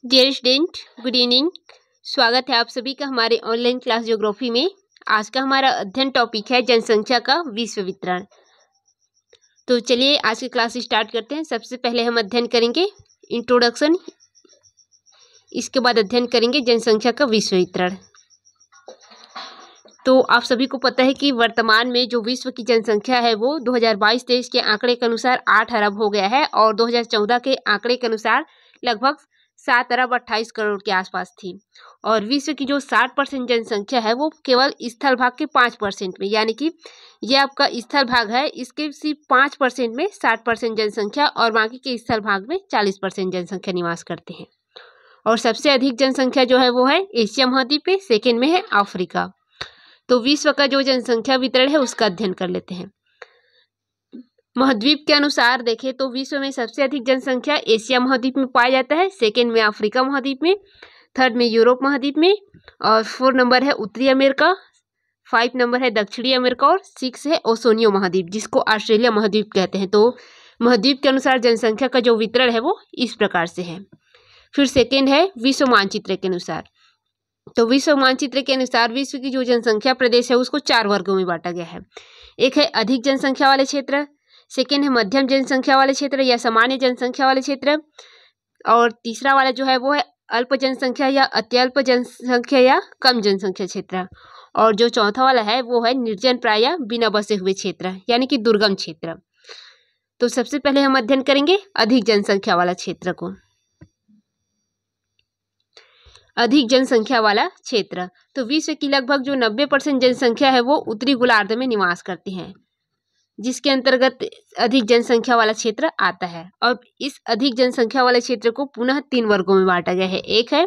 Dear student, good evening. स्वागत है आप सभी का हमारे ऑनलाइन क्लास ज्योग्राफी में। आज का हमारा अध्ययन टॉपिक है जनसंख्या का विश्व वितरण। तो चलिए आज की क्लास स्टार्ट करते हैं। सबसे पहले हम अध्ययन करेंगे इंट्रोडक्शन, इसके बाद अध्ययन करेंगे जनसंख्या का विश्व वितरण। तो आप सभी को पता है कि वर्तमान में जो विश्व की जनसंख्या है वो 2022-23 के आंकड़े के अनुसार 8 अरब हो गया है और 2014 के आंकड़े के अनुसार लगभग 7 अरब 28 करोड़ के आसपास थी। और विश्व की जो 60% जनसंख्या है वो केवल स्थल भाग के 5% में, यानी कि ये आपका स्थल भाग है, इसके सिर्फ 5% में 60% जनसंख्या और बाकी के स्थल भाग में 40% जनसंख्या निवास करते हैं। और सबसे अधिक जनसंख्या जो है वो है एशिया महाद्वीप पे, सेकेंड में है अफ्रीका। तो विश्व का जो जनसंख्या वितरण है उसका अध्ययन कर लेते हैं। महाद्वीप के अनुसार देखें तो विश्व में सबसे अधिक जनसंख्या एशिया महाद्वीप में पाया जाता है, सेकेंड में अफ्रीका महाद्वीप में, थर्ड में यूरोप महाद्वीप में, और 4 नंबर है उत्तरी अमेरिका, 5 नंबर है दक्षिणी अमेरिका और 6 है ओशनिया महाद्वीप, जिसको ऑस्ट्रेलिया महाद्वीप कहते हैं। तो महाद्वीप के अनुसार जनसंख्या का जो वितरण है वो इस प्रकार से है। फिर सेकेंड है विश्व मानचित्र के अनुसार। तो विश्व मानचित्र के अनुसार विश्व की जो जनसंख्या प्रदेश है उसको 4 वर्गों में बांटा गया है। एक है अधिक जनसंख्या वाले क्षेत्र, सेकेंड है मध्यम जनसंख्या वाले क्षेत्र या सामान्य जनसंख्या वाले क्षेत्र, और तीसरा वाला जो है वो है अल्प जनसंख्या या अत्यल्प जनसंख्या या कम जनसंख्या क्षेत्र, और जो चौथा वाला है वो है निर्जन प्राय या बिना बसे हुए क्षेत्र, यानी कि दुर्गम क्षेत्र। तो सबसे पहले हम अध्ययन करेंगे अधिक जनसंख्या वाला क्षेत्र को। अधिक जनसंख्या वाला क्षेत्र, तो विश्व की लगभग जो 90% जनसंख्या है वो उत्तरी गोलार्ध में निवास करती है, जिसके अंतर्गत अधिक जनसंख्या वाला क्षेत्र आता है। और इस अधिक जनसंख्या वाले क्षेत्र को पुनः 3 वर्गों में बांटा गया है। एक है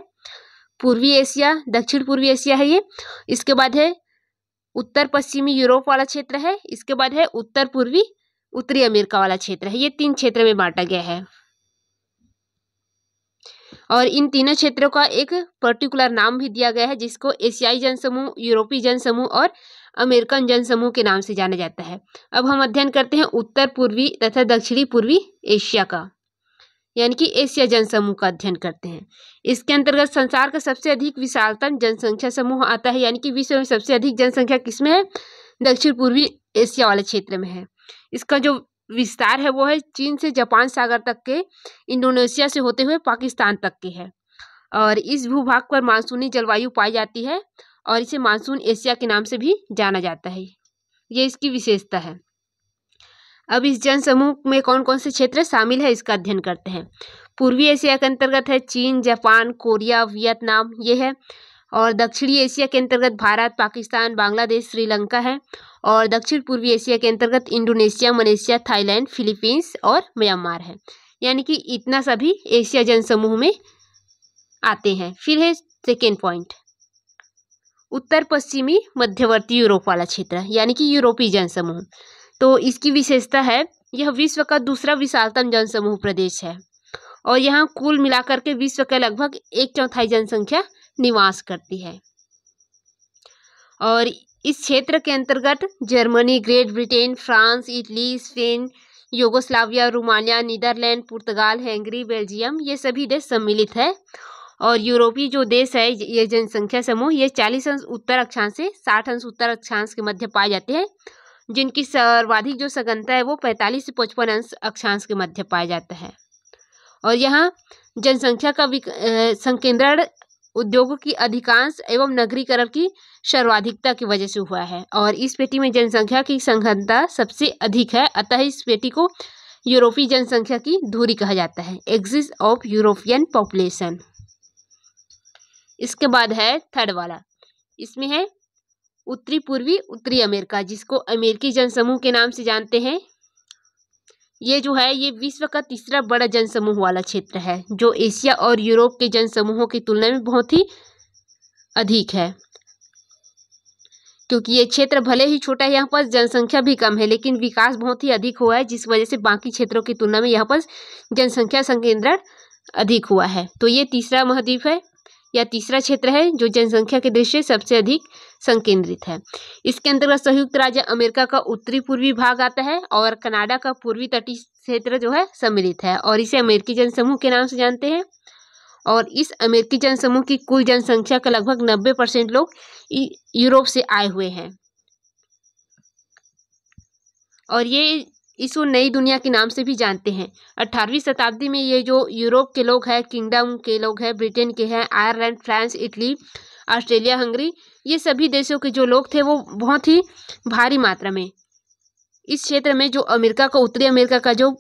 पूर्वी एशिया, दक्षिण पूर्वी एशिया है ये, इसके बाद है उत्तर पश्चिमी यूरोप वाला क्षेत्र है, इसके बाद है उत्तर पूर्वी उत्तरी अमेरिका वाला क्षेत्र है। ये 3 क्षेत्र में बांटा गया है और इन तीनों क्षेत्रों का एक पर्टिकुलर नाम भी दिया गया है, जिसको एशियाई जनसमूह, यूरोपीय जनसमूह और अमेरिकन जनसमूह के नाम से जाना जाता है। अब हम अध्ययन करते हैं उत्तर पूर्वी तथा दक्षिणी पूर्वी एशिया का, यानी कि एशिया जनसमूह का अध्ययन करते हैं। इसके अंतर्गत संसार का सबसे अधिक विशालतम जनसंख्या समूह आता है, यानी कि विश्व में सबसे अधिक जनसंख्या किसमें है? दक्षिण पूर्वी एशिया वाले क्षेत्र में है। इसका जो विस्तार है वो है चीन से जापान सागर तक के, इंडोनेशिया से होते हुए पाकिस्तान तक के है। और इस भूभाग पर मानसूनी जलवायु पाई जाती है और इसे मानसून एशिया के नाम से भी जाना जाता है। ये इसकी विशेषता है। अब इस जनसमूह में कौन कौन से क्षेत्र शामिल है इसका अध्ययन करते हैं। पूर्वी एशिया के अंतर्गत है चीन, जापान, कोरिया, वियतनाम, ये है। और दक्षिणी एशिया के अंतर्गत भारत, पाकिस्तान, बांग्लादेश, श्रीलंका है। और दक्षिण पूर्वी एशिया के अंतर्गत इंडोनेशिया, मलेशिया, थाईलैंड, फिलीपींस और म्यांमार है। यानी कि इतना सभी एशिया जनसमूह में आते हैं। फिर है सेकेंड पॉइंट, उत्तर पश्चिमी मध्यवर्ती यूरोप वाला क्षेत्र, यानी कि यूरोपीय जनसमूह। तो इसकी विशेषता है यह विश्व का दूसरा विशालतम जनसमूह प्रदेश है और यहाँ कुल मिलाकर के विश्व का लगभग 1/4 जनसंख्या निवास करती है। और इस क्षेत्र के अंतर्गत Germany, Great Britain, France, Italy, Spain, Yugoslavia, Romania, Netherland, पुर्तगाल, हंगरी, बेल्जियम, ये सभी देश सम्मिलित है। और यूरोपीय जो देश है ये जनसंख्या समूह, ये 40 अंश उत्तर अक्षांश से 60 अंश उत्तर अक्षांश के मध्य पाए जाते हैं, जिनकी सर्वाधिक जो सघनता है वो 45 से 55 अंश अक्षांश के मध्य पाया जाता है। और यहाँ जनसंख्या का संकेंद्रण उद्योगों की अधिकांश एवं नगरीकरण की सर्वाधिकता की वजह से हुआ है। और इस पेटी में जनसंख्या की सघनता सबसे अधिक है, अतः इस पेटी को यूरोपीय जनसंख्या की धुरी कहा जाता है, एक्सिस ऑफ यूरोपियन पॉपुलेशन। इसके बाद है थर्ड वाला, इसमें है उत्तरी पूर्वी उत्तरी अमेरिका, जिसको अमेरिकी जनसमूह के नाम से जानते हैं। ये जो है ये विश्व का तीसरा बड़ा जनसमूह वाला क्षेत्र है, जो एशिया और यूरोप के जनसमूहों की तुलना में बहुत ही अधिक है। क्योंकि ये क्षेत्र भले ही छोटा है, यहाँ पर जनसंख्या भी कम है, लेकिन विकास बहुत ही अधिक हुआ है, जिस वजह से बाकी क्षेत्रों की तुलना में यहाँ पर जनसंख्या संकेंद्रण अधिक हुआ है। तो ये तीसरा महाद्वीप है या तीसरा क्षेत्र है जो जनसंख्या के दृष्टि से सबसे अधिक संकेंद्रित है। इसके अंतर्गत संयुक्त राज्य अमेरिका का उत्तरी पूर्वी भाग आता है और कनाडा का पूर्वी तटीय क्षेत्र जो है सम्मिलित है और इसे अमेरिकी जनसमूह के नाम से जानते हैं। और इस अमेरिकी जनसमूह की कुल जनसंख्या का लगभग 90% लोग यूरोप से आए हुए हैं। और ये इसको नई दुनिया के नाम से भी जानते हैं। 18वीं शताब्दी में ये जो यूरोप के लोग हैं, किंगडम के लोग हैं, ब्रिटेन के हैं, Ireland, France, Italy, Australia, Hungary, ये सभी देशों के जो लोग थे वो बहुत ही भारी मात्रा में इस क्षेत्र में, जो अमेरिका का, उत्तरी अमेरिका का जो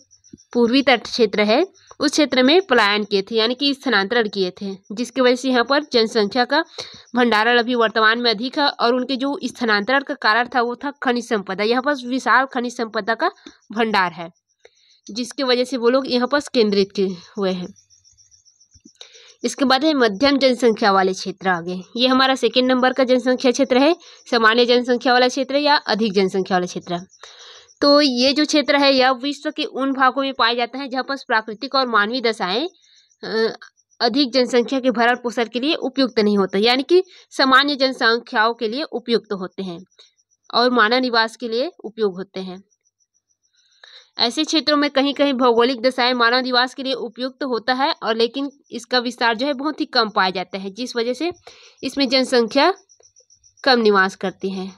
पूर्वी तट क्षेत्र है, उस क्षेत्र में पलायन किए थे, यानी कि स्थानांतरण किए थे, जिसकी वजह से यहाँ पर जनसंख्या का भंडारण अभी वर्तमान में अधिक है। और उनके जो स्थानांतरण का कारण था वो था खनिज संपदा। यहाँ पर विशाल खनिज संपदा का भंडार है, जिसकी वजह से वो लोग यहाँ पर केंद्रित हुए हैं। इसके बाद है मध्यम जनसंख्या वाले क्षेत्र। आगे ये हमारा 2nd नंबर का जनसंख्या क्षेत्र है, सामान्य जनसंख्या वाला क्षेत्र या अधिक जनसंख्या वाला क्षेत्र। तो ये जो क्षेत्र है यह विश्व के उन भागों में पाया जाता है जहाँ पर प्राकृतिक और मानवीय दशाएं अधिक जनसंख्या के भरण पोषण के लिए उपयुक्त नहीं होते, यानी कि सामान्य जनसंख्याओं के लिए उपयुक्त होते हैं और मानव निवास के लिए उपयोग होते हैं। ऐसे क्षेत्रों में कहीं कहीं भौगोलिक दशाएं मानव निवास के लिए उपयुक्त होता है, और लेकिन इसका विस्तार जो है बहुत ही कम पाया जाता है, जिस वजह से इसमें जनसंख्या कम निवास करती है।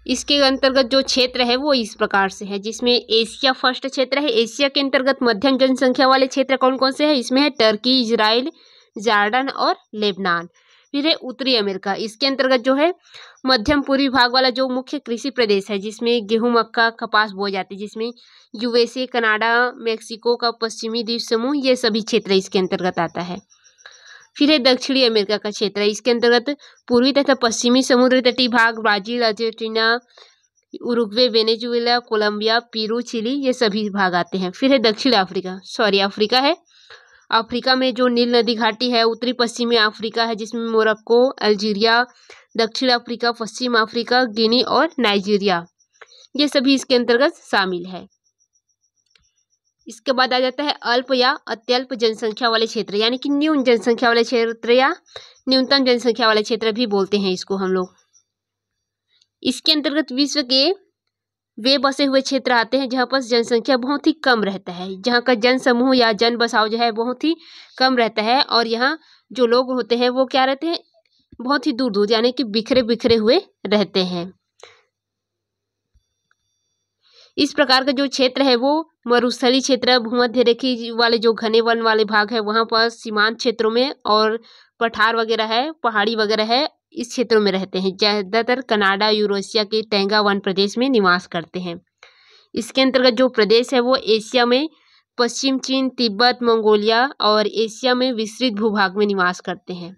इसके अंतर्गत जो क्षेत्र है वो इस प्रकार से है, जिसमें एशिया फर्स्ट क्षेत्र है। एशिया के अंतर्गत मध्यम जनसंख्या वाले क्षेत्र कौन कौन से हैं? इसमें है टर्की, इजराइल, जॉर्डन और लेबनान। फिर है उत्तरी अमेरिका, इसके अंतर्गत जो है मध्यम पूर्वी भाग वाला जो मुख्य कृषि प्रदेश है, जिसमें गेहूं, मक्का, कपास बोए जाते हैं, जिसमें यूएसए, कनाडा, मेक्सिको का पश्चिमी द्वीप समूह, ये सभी क्षेत्र इसके अंतर्गत आता है। फिर है दक्षिणी अमेरिका का क्षेत्र, इसके अंतर्गत पूर्वी तथा पश्चिमी समुद्र तटीय भाग, Brazil, Argentina, Uruguay, Venezuela, Colombia, Peru, Chile, ये सभी भाग आते हैं। फिर है दक्षिण अफ्रीका, अफ्रीका है। अफ्रीका में जो नील नदी घाटी है, उत्तरी पश्चिमी अफ्रीका है, जिसमें मोरक्को, अल्जीरिया, दक्षिण अफ्रीका, पश्चिम अफ्रीका, गिनी और नाइजीरिया, ये सभी इसके अंतर्गत शामिल है। इसके बाद आ जाता है अल्प या अत्यल्प जनसंख्या वाले क्षेत्र, यानी कि न्यून जनसंख्या वाले क्षेत्र या न्यूनतम जनसंख्या वाले क्षेत्र भी बोलते हैं इसको हम लोग। इसके अंतर्गत विश्व के वे बसे हुए क्षेत्र आते हैं जहाँ पर जनसंख्या बहुत ही कम रहता है, जहाँ का जन समूह या जन बसाव जो है बहुत ही कम रहता है, और यहाँ जो लोग होते हैं वो क्या रहते हैं, बहुत ही दूर दूर, यानी कि बिखरे बिखरे हुए रहते हैं। इस प्रकार का जो क्षेत्र है वो मरुस्थलीय क्षेत्र, भूमध्य रेखी वाले जो घने वन वाले भाग है वहाँ पर सीमांत क्षेत्रों में, और पठार वगैरह है, पहाड़ी वगैरह है, इस क्षेत्रों में रहते हैं। ज़्यादातर कनाडा, यूरेशिया के टैंगा वन प्रदेश में निवास करते हैं। इसके अंतर्गत जो प्रदेश है वो एशिया में पश्चिम चीन, तिब्बत, मंगोलिया और एशिया में विस्तृत भूभाग में निवास करते हैं।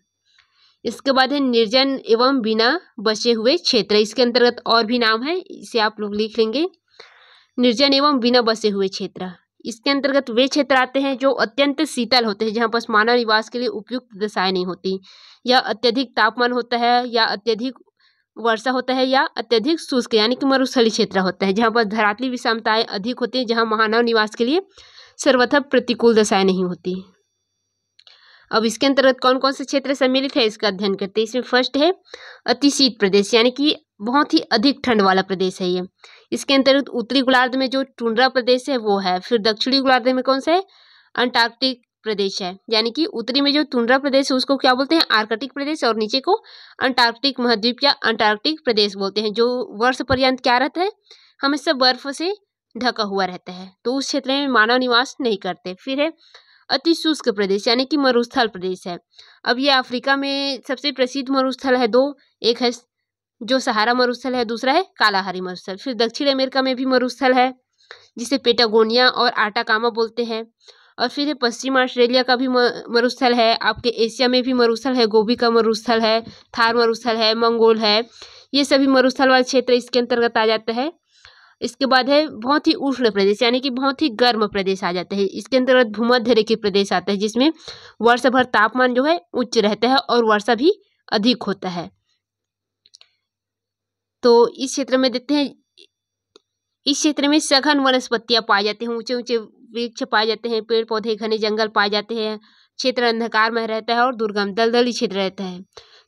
इसके बाद है निर्जन एवं बिना बसे हुए क्षेत्र, इसके अंतर्गत और भी नाम है, इसे आप लोग लिख लेंगे। निर्जन एवं बिना बसे हुए क्षेत्र, इसके अंतर्गत वे क्षेत्र आते हैं जो अत्यंत शीतल होते हैं, जहाँ पर मानव निवास के लिए उपयुक्त दशाएं नहीं होती, या अत्यधिक तापमान होता है, या अत्यधिक वर्षा होता है, या अत्यधिक शुष्क यानी कि मरुस्थलीय क्षेत्र होता है, जहाँ पर धरातलीय विषमताएं अधिक होती है, जहाँ मानव निवास के लिए सर्वथा प्रतिकूल दशाएं नहीं होती। अब इसके अंतर्गत कौन कौन से क्षेत्र सम्मिलित है इसका अध्ययन करते हैं। इसमें फर्स्ट है अतिशीत प्रदेश, यानी कि बहुत ही अधिक ठंड वाला प्रदेश है ये। इसके अंतर्गत उत्तरी गोलार्ध में जो टुंड्रा प्रदेश है वो है। फिर दक्षिणी गोलार्ध में कौन सा है, अंटार्कटिक प्रदेश है, यानी कि उत्तरी में जो टुंड्रा प्रदेश है उसको क्या बोलते हैं, आर्कटिक प्रदेश, और नीचे को अंटार्कटिक महाद्वीप या अंटार्कटिक प्रदेश बोलते हैं, जो वर्ष पर्यंत क्या रहता है, हमेशा बर्फ से ढका हुआ रहता है, तो उस क्षेत्र में मानव निवास नहीं करते। फिर है अति शुष्क प्रदेश, यानी कि मरुस्थल प्रदेश है। अब ये अफ्रीका में सबसे प्रसिद्ध मरुस्थल है दो, एक है जो सहारा मरुस्थल है, दूसरा है कालाहारी मरुस्थल। फिर दक्षिण अमेरिका में भी मरुस्थल है जिसे पेटागोनिया और आटाकामा बोलते हैं। और फिर है पश्चिम ऑस्ट्रेलिया का भी मरुस्थल है। आपके एशिया में भी मरुस्थल है, गोबी का मरुस्थल है, थार मरुस्थल है, मंगोल है, ये सभी मरुस्थल वाले क्षेत्र इसके अंतर्गत आ जाता है। इसके बाद है बहुत ही उष्ण प्रदेश, यानी कि बहुत ही गर्म प्रदेश आ जाता है। इसके अंतर्गत भूमध्य रेखीय प्रदेश आता है, जिसमें वर्ष भर तापमान जो है उच्च रहता है और वर्षा भी अधिक होता है। तो इस क्षेत्र में देखते हैं, इस क्षेत्र में सघन वनस्पतियां पाई जाती हैं, ऊंचे ऊंचे वृक्ष पाए जाते हैं, पेड़ पौधे, घने जंगल पाए जाते हैं। क्षेत्र अंधकार में रहता है और दुर्गम दलदली क्षेत्र रहता है।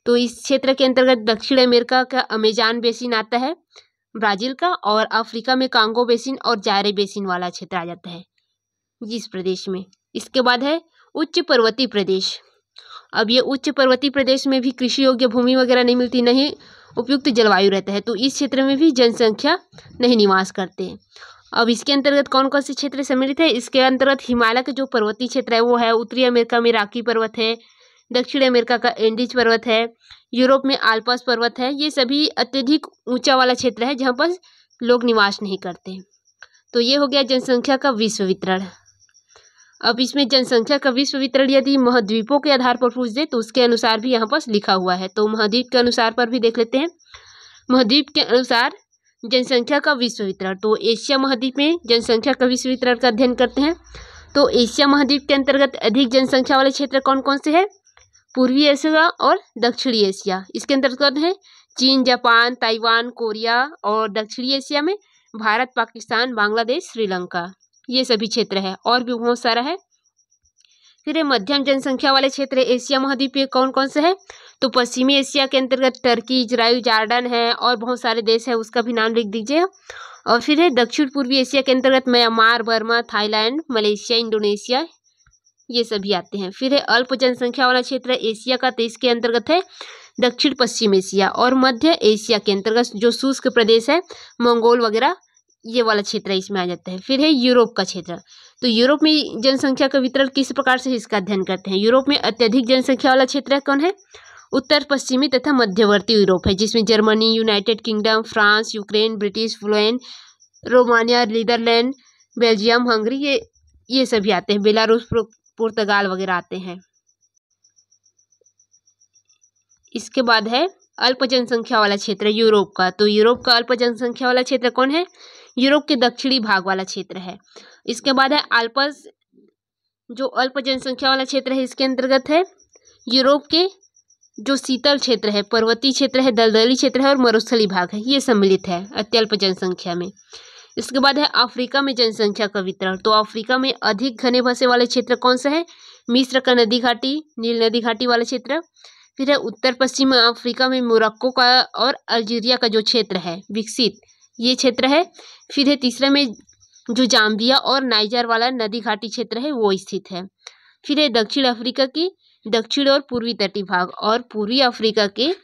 तो इस क्षेत्र के अंतर्गत दक्षिण अमेरिका का अमेजान बेसिन आता है, ब्राज़ील का, और अफ्रीका में कांगो बेसिन और जायरे बेसिन वाला क्षेत्र आ जाता है जिस प्रदेश में। इसके बाद है उच्च पर्वतीय प्रदेश। अब ये उच्च पर्वतीय प्रदेश में भी कृषि योग्य भूमि वगैरह नहीं मिलती, नहीं उपयुक्त जलवायु रहता है, तो इस क्षेत्र में भी जनसंख्या नहीं निवास करते हैं। अब इसके अंतर्गत कौन कौन से क्षेत्र सम्मिलित है? इसके अंतर्गत हिमालय का जो पर्वतीय क्षेत्र है वो है, उत्तरी अमेरिका में रॉकी पर्वत है, दक्षिण अमेरिका का एंडीज पर्वत है, यूरोप में आल्प्स पर्वत है। ये सभी अत्यधिक ऊंचा वाला क्षेत्र है जहाँ पर लोग निवास नहीं करते। तो ये हो गया जनसंख्या का विश्व वितरण। अब इसमें जनसंख्या का विश्व वितरण यदि महाद्वीपों के आधार पर पूछ दे तो उसके अनुसार भी यहाँ पर लिखा हुआ है, तो महाद्वीप के अनुसार पर भी देख लेते हैं। महाद्वीप के अनुसार जनसंख्या का विश्व वितरण, तो एशिया महाद्वीप में जनसंख्या का विश्व वितरण का अध्ययन करते हैं। तो एशिया महाद्वीप के अंतर्गत अधिक जनसंख्या वाले क्षेत्र कौन कौन से हैं? पूर्वी एशिया और दक्षिणी एशिया। इसके अंतर्गत है चीन, जापान, ताइवान, कोरिया, और दक्षिणी एशिया में भारत, पाकिस्तान, बांग्लादेश, श्रीलंका, ये सभी क्षेत्र है, और भी बहुत सारा है। फिर ये मध्यम जनसंख्या वाले क्षेत्र एशिया महाद्वीप में कौन कौन से है? तो पश्चिमी एशिया के अंतर्गत टर्की, इजराइल, जॉर्डन है, और बहुत सारे देश है, उसका भी नाम लिख दीजिए। और फिर है दक्षिण पूर्वी एशिया के अंतर्गत Myanmar, Burma, Thailand, Malaysia, Indonesia, ये सभी आते हैं। फिर है अल्प जनसंख्या वाला क्षेत्र एशिया का, तो इसके अंतर्गत है दक्षिण पश्चिम एशिया, और मध्य एशिया के अंतर्गत जो शुष्क प्रदेश है, मंगोल वगैरह, ये वाला क्षेत्र इसमें आ जाता है। फिर है यूरोप का क्षेत्र, तो यूरोप में जनसंख्या का वितरण किस प्रकार से इसका अध्ययन करते हैं। यूरोप में अत्यधिक जनसंख्या वाला क्षेत्र कौन है? उत्तर पश्चिमी तथा मध्यवर्ती यूरोप है, जिसमें Germany, United Kingdom, France, Ukraine, British फ्लोएन, रोमानिया, नीदरलैंड, बेल्जियम, हंगरी, ये सभी आते हैं। बेलारूस, पुर्तगाल वगैरह आते हैं। इसके बाद है अल्प जनसंख्या वाला क्षेत्र यूरोप का, तो यूरोप का अल्प जनसंख्या वाला क्षेत्र कौन है? यूरोप के दक्षिणी भाग वाला क्षेत्र है। इसके बाद है आल्प्स, जो अल्प जनसंख्या वाला क्षेत्र है, इसके अंतर्गत है यूरोप के जो शीतल क्षेत्र है, पर्वतीय क्षेत्र है, दलदली क्षेत्र है, और मरुस्थली भाग है, ये सम्मिलित है अत्यल्प जनसंख्या में। इसके बाद है अफ्रीका में जनसंख्या का वितरण, तो अफ्रीका में अधिक घने बसे वाले क्षेत्र कौन सा है? मिस्र का नदी घाटी, नील नदी घाटी वाला क्षेत्र। फिर है उत्तर पश्चिम अफ्रीका में मोरक्को का और अल्जीरिया का जो क्षेत्र है विकसित, ये क्षेत्र है। फिर है तीसरे में जो जाम्बिया और नाइजर वाला नदी घाटी क्षेत्र है वो स्थित है। फिर है दक्षिण अफ्रीका की दक्षिण और पूर्वी तटीय भाग, और पूर्वी अफ्रीका के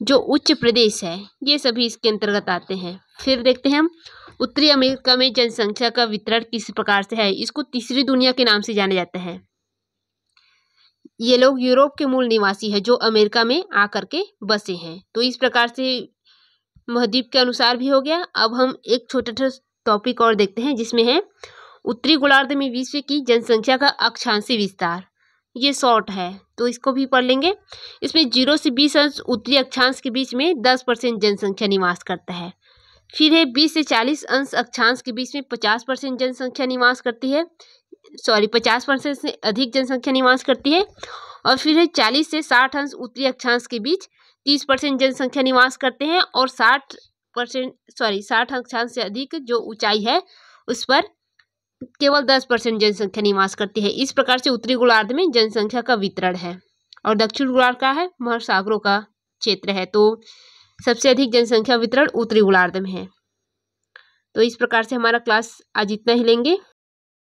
जो उच्च प्रदेश है, ये सभी इसके अंतर्गत आते हैं। फिर देखते हैं हम उत्तरी अमेरिका में जनसंख्या का वितरण किस प्रकार से है। इसको तीसरी दुनिया के नाम से जाना जाता है। ये लोग यूरोप के मूल निवासी है जो अमेरिका में आकर के बसे हैं। तो इस प्रकार से महाद्वीप के अनुसार भी हो गया। अब हम एक छोटा सा टॉपिक और देखते हैं जिसमें है उत्तरी गोलार्ध में विश्व की जनसंख्या का अक्षांशीय विस्तार। ये शॉर्ट है तो इसको भी पढ़ लेंगे। इसमें 0 से 20 अंश उत्तरी अक्षांश के बीच में 10% जनसंख्या निवास करता है। फिर है 20 से 40 अंश अक्षांश के बीच में 50% जनसंख्या निवास करती है, 50% से अधिक जनसंख्या निवास करती है। और फिर है 40 से 60 अंश उत्तरी अक्षांश के बीच 30% जनसंख्या निवास करते हैं, और 60 अक्षांश से अधिक जो ऊंचाई है उस पर केवल 10% जनसंख्या निवास करती है। इस प्रकार से उत्तरी गोलार्ध में जनसंख्या का वितरण है। और दक्षिण गोलार्ध का है महासागरों का क्षेत्र है, तो सबसे अधिक जनसंख्या वितरण उत्तरी गोलार्ध में है। तो इस प्रकार से हमारा क्लास आज इतना ही लेंगे।